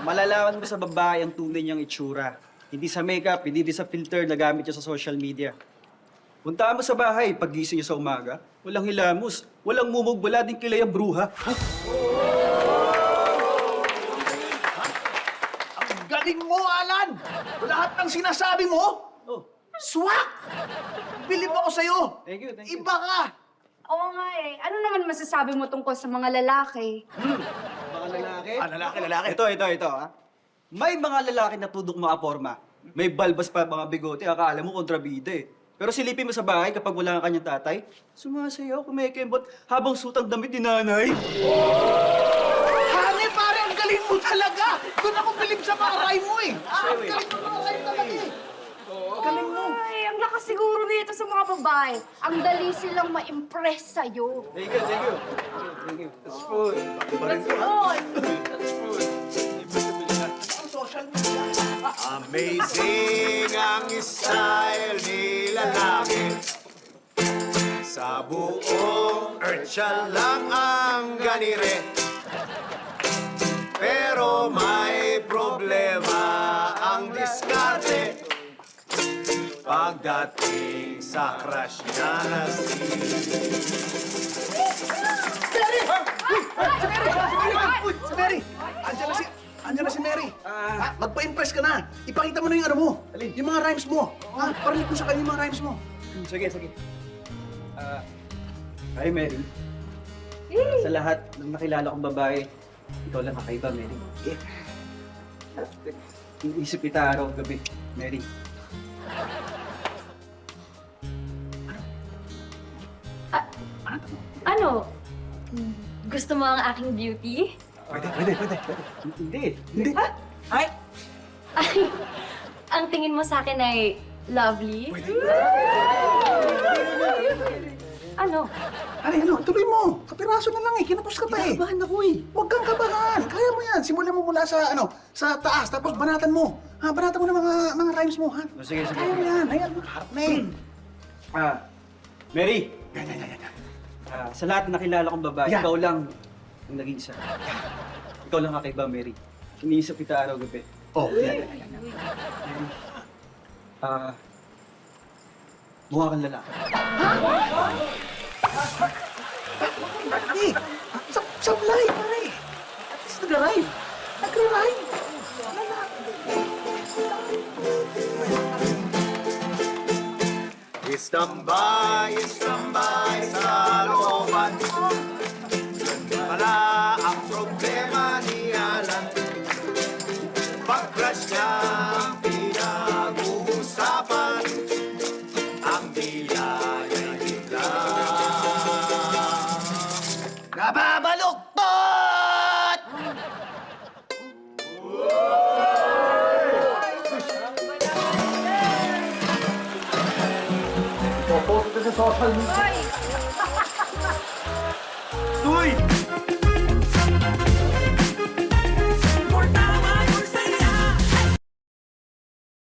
malalaman mo sa babae ang tunay niyang itsura. Hindi sa makeup, hindi din sa filter na gamit niya sa social media. Puntaan mo sa bahay, paggising niya sa umaga, walang hilamos, walang mumog, wala din kilay ang bruha. Ang galing mo, Alan! Lahat ng sinasabi mo, Oh, swak! Bilib ako sa'yo! thank you, thank you. Iba ka! Oo nga eh. Ano naman masasabi mo tungkol sa mga lalaki? Mga lalaki? Lalaki. Ito, ha? May mga lalaki na tudok mga forma. May balbas pa mga bigote, akala mo kontrabida eh. Pero silipin mo sa bahay kapag wala ang kanyang tatay, sumasayaw, kumikembot, habang sutang damit ni nanay. Hane, pare, ang galing mo talaga! Doon ako bilib sa mga rhyme mo eh! Ang galing mo mga rhyme talaga eh! Galing mo! Ay, ang lakas siguro nito sa mga babae. Ang dali silang ma-impress sa'yo. Thank you, thank you. Thank you. That's food. Iba rin to, ha? Yun! That's food. Ang social media. Amazing ang style ni lalaki. Sa buong earth siya lang ang ganire. Pero may problema ang diskarte pagdating sa crush niya na si... Si Mary! Andiyan na si Mary. Magpa-impress ka na. Ipakita mo na yung ano mo. Alin? Yung mga rhymes mo. Parinig mo sa kanya yung mga rhymes mo. Sige, sige. Hi, Mary. Sa lahat ng nakilala kong babae, ikaw lang kakaiba, Mary. Iisip kita araw gabi, Mary. Ano? Gusto mo ang aking beauty? Pwede. Hindi. Ay, ang tingin mo sa akin ay lovely? Ano? Ano? Tuloy mo. Kapiraso na lang eh. Kinapos ka pa eh. Kinabahan ako eh. Huwag kang kabahan. Kaya mo yan. Simulan mo mula sa sa taas. Tapos banatan mo. Banatan mo na mga rhymes mo, ha? Sige, sige. Kaya mo yan. Ayan, harap na eh. Mary, Yan. sa lahat ng nakilala kong babae, Yeah. ikaw lang ang nag-iisa. Ikaw lang kakaiba, Mary. Iniisip kita araw gabi. Oh, yan. Mukha kang lalaki. Pare, sablay, pare. At least nag-rhyme. Nag-rhyme. Istambay sa looban. Wala ang problema ni Alan. Pag-crush niya ang pinag-uusapan. Ang niyaya'y bigla. Nababaluktot! Ay!